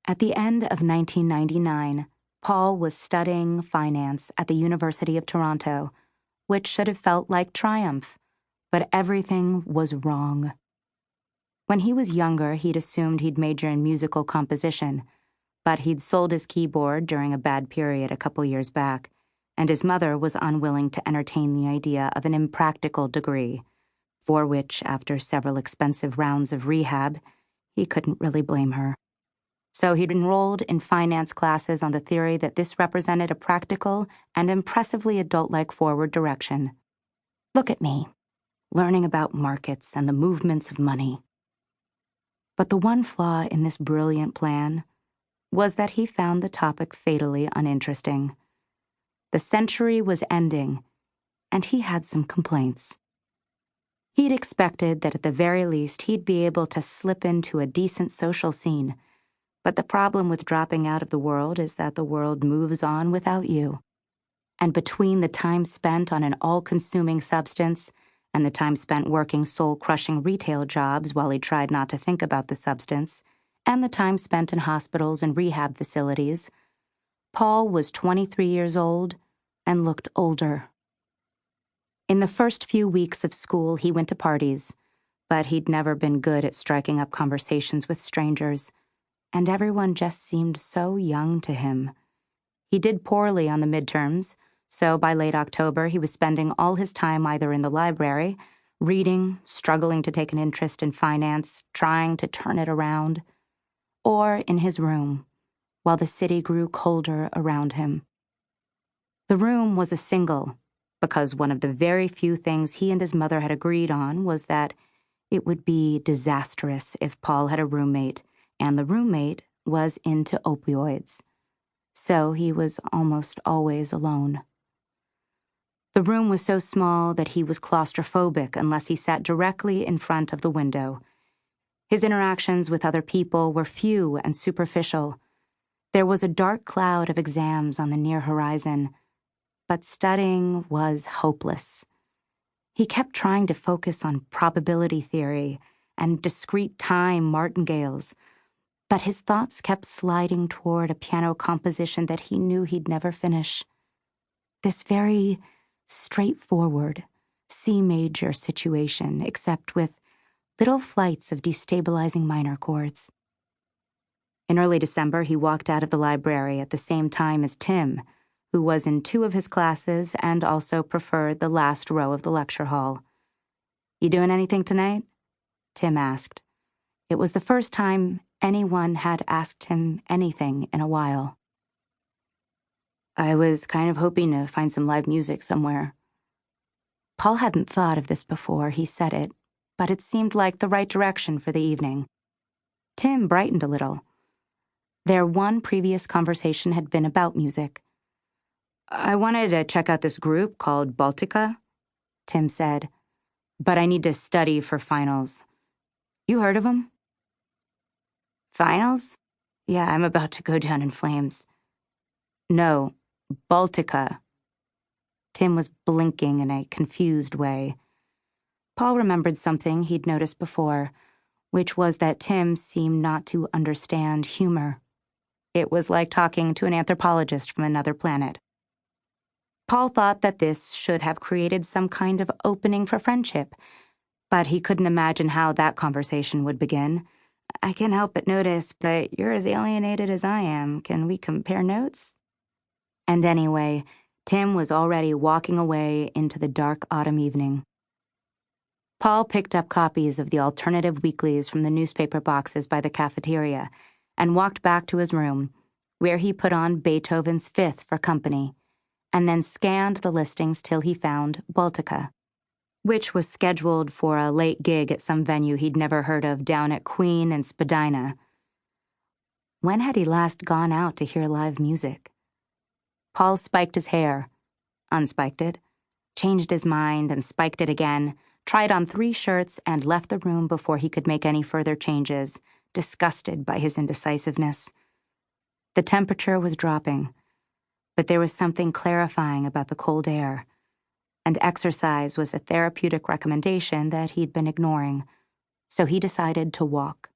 At the end of 1999, Paul was studying finance at the University of Toronto, which should have felt like triumph, but everything was wrong. When he was younger, he'd assumed he'd major in musical composition, but he'd sold his keyboard during a bad period a couple years back, and his mother was unwilling to entertain the idea of an impractical degree, for which, after several expensive rounds of rehab, he couldn't really blame her. So he'd enrolled in finance classes on the theory that this represented a practical and impressively adult-like forward direction. Look at me, learning about markets and the movements of money. But the one flaw in this brilliant plan was that he found the topic fatally uninteresting. The century was ending, and he had some complaints. He'd expected that at the very least he'd be able to slip into a decent social scene, but the problem with dropping out of the world is that the world moves on without you. And between the time spent on an all-consuming substance and the time spent working soul-crushing retail jobs while he tried not to think about the substance, and the time spent in hospitals and rehab facilities, Paul was 23 years old and looked older. In the first few weeks of school, he went to parties, but he'd never been good at striking up conversations with strangers, and everyone just seemed so young to him. He did poorly on the midterms, so by late October he was spending all his time either in the library, reading, struggling to take an interest in finance, trying to turn it around, or in his room, while the city grew colder around him. The room was a single, because one of the very few things he and his mother had agreed on was that it would be disastrous if Paul had a roommate, and the roommate was into opioids. So he was almost always alone. The room was so small that he was claustrophobic unless he sat directly in front of the window. His interactions with other people were few and superficial. There was a dark cloud of exams on the near horizon, but studying was hopeless. He kept trying to focus on probability theory and discrete time martingales, but his thoughts kept sliding toward a piano composition that he knew he'd never finish. This very straightforward C major situation, except with little flights of destabilizing minor chords. In early December, he walked out of the library at the same time as Tim, who was in 2 of his classes and also preferred the last row of the lecture hall. "You doing anything tonight?" Tim asked. It was the first time anyone had asked him anything in a while. "I was kind of hoping to find some live music somewhere." Paul hadn't thought of this before he said it, but it seemed like the right direction for the evening. Tim brightened a little. Their one previous conversation had been about music. "I wanted to check out this group called Baltica," Tim said, "but I need to study for finals. You heard of them?" "Finals? Yeah, I'm about to go down in flames." "No, Baltica." Tim was blinking in a confused way. Paul remembered something he'd noticed before, which was that Tim seemed not to understand humor. It was like talking to an anthropologist from another planet. Paul thought that this should have created some kind of opening for friendship, but he couldn't imagine how that conversation would begin. "I can't help but notice, but you're as alienated as I am. Can we compare notes?" And anyway, Tim was already walking away into the dark autumn evening. Paul picked up copies of the alternative weeklies from the newspaper boxes by the cafeteria and walked back to his room, where he put on Beethoven's Fifth for company, and then scanned the listings till he found Baltica, which was scheduled for a late gig at some venue he'd never heard of down at Queen and Spadina. When had he last gone out to hear live music? Paul spiked his hair, unspiked it, changed his mind and spiked it again, tried on 3 shirts, and left the room before he could make any further changes, disgusted by his indecisiveness. The temperature was dropping, but there was something clarifying about the cold air, and exercise was a therapeutic recommendation that he'd been ignoring, so he decided to walk.